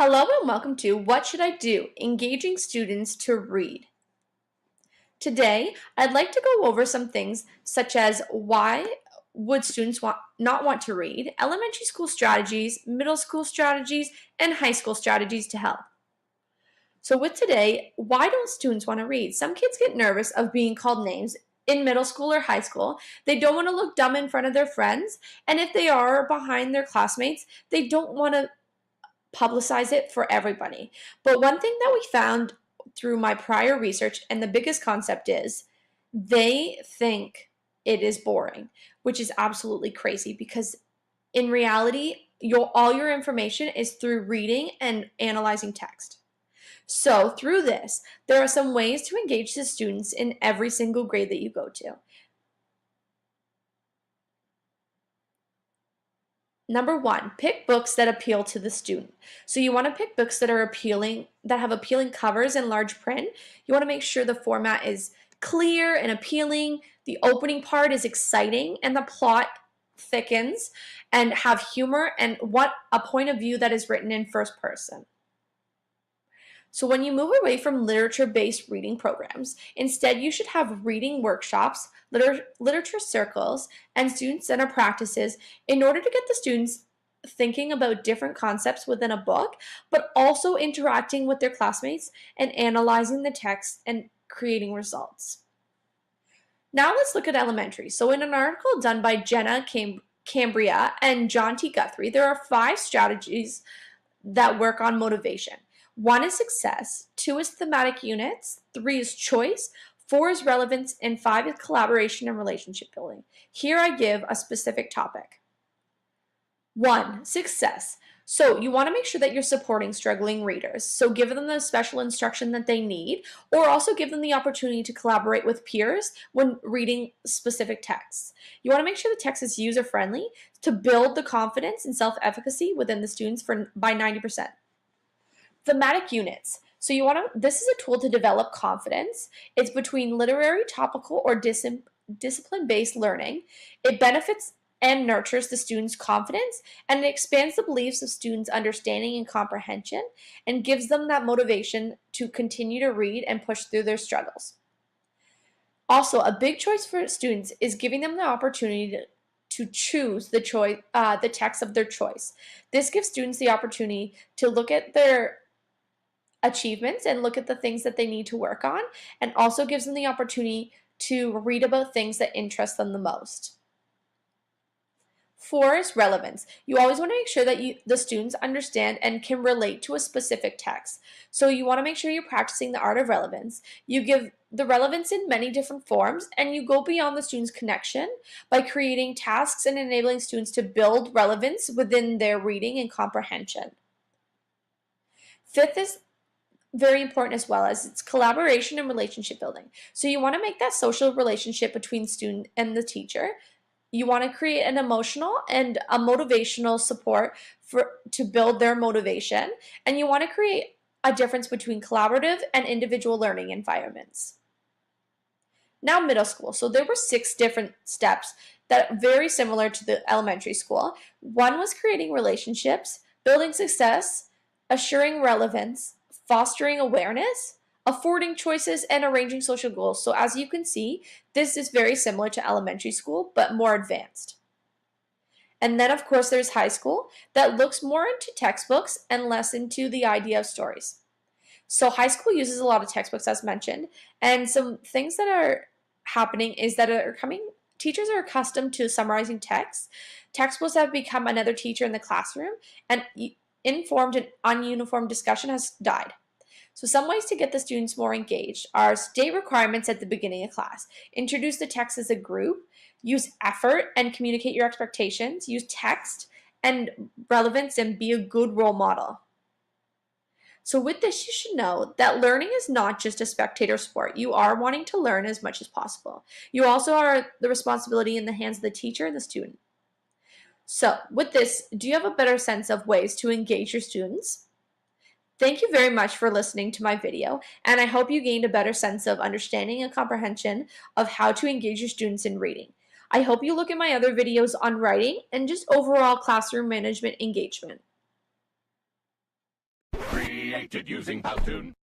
Hello and welcome to What Should I Do? Engaging Students to Read. Today, I'd like to go over some things such as why would students not want to read, elementary school strategies, middle school strategies, and high school strategies to help. So with today, why don't students want to read? Some kids get nervous of being called names in middle school or high school. They don't want to look dumb in front of their friends, and if they are behind their classmates, they don't want to publicize it for everybody. But one thing that we found through my prior research, and the biggest concept is they think it is boring, which is absolutely crazy because in reality, all your information is through reading and analyzing text. So through this, there are some ways to engage the students in every single grade that you go to. Number one, pick books that appeal to the student. So you want to pick books that are appealing, that have appealing covers in large print. You want to make sure the format is clear and appealing, the opening part is exciting, and the plot thickens and have humor and what a point of view that is written in first person. So when you move away from literature-based reading programs, instead you should have reading workshops, literature circles, and student-centered practices in order to get the students thinking about different concepts within a book, but also interacting with their classmates and analyzing the text and creating results. Now let's look at elementary. So in an article done by Jenna Cambria and John T. Guthrie, there are 5 strategies that work on motivation. 1 is success, 2 is thematic units, 3 is choice, 4 is relevance, and 5 is collaboration and relationship building. Here I give a specific topic. 1, success. So you want to make sure that you're supporting struggling readers. So give them the special instruction that they need, or also give them the opportunity to collaborate with peers when reading specific texts. You want to make sure the text is user-friendly to build the confidence and self-efficacy within the students by 90%. Thematic units. So this is a tool to develop confidence. It's between literary, topical, or discipline-based learning. It benefits and nurtures the students' confidence, and it expands the beliefs of students' understanding and comprehension, and gives them that motivation to continue to read and push through their struggles. Also, a big choice for students is giving them the opportunity to choose the text of their choice. This gives students the opportunity to look at their achievements and look at the things that they need to work on, and also gives them the opportunity to read about things that interest them the most. 4 is relevance. You always want to make sure that the students understand and can relate to a specific text. So you want to make sure you're practicing the art of relevance. You give the relevance in many different forms, and you go beyond the student's connection by creating tasks and enabling students to build relevance within their reading and comprehension. 5th is very important as well, as it's collaboration and relationship building. So you want to make that social relationship between student and the teacher. You want to create an emotional and a motivational support to build their motivation, and you want to create a difference between collaborative and individual learning environments. Now middle school. So there were 6 different steps that are very similar to the elementary school. 1 was creating relationships, building success, assuring relevance, fostering awareness, affording choices, and arranging social goals. So as you can see, this is very similar to elementary school, but more advanced. And then, of course, there's high school that looks more into textbooks and less into the idea of stories. So high school uses a lot of textbooks, as mentioned, and some things that are happening is that teachers are accustomed to summarizing text. Textbooks have become another teacher in the classroom, and informed and ununiform discussion has died. So some ways to get the students more engaged are state requirements at the beginning of class, introduce the text as a group, use effort and communicate your expectations, use text and relevance, and be a good role model. So with this, you should know that learning is not just a spectator sport. You are wanting to learn as much as possible. You also are the responsibility in the hands of the teacher and the student. So with this, do you have a better sense of ways to engage your students? Thank you very much for listening to my video, and I hope you gained a better sense of understanding and comprehension of how to engage your students in reading. I hope you look at my other videos on writing and just overall classroom management engagement. created using Powtoon.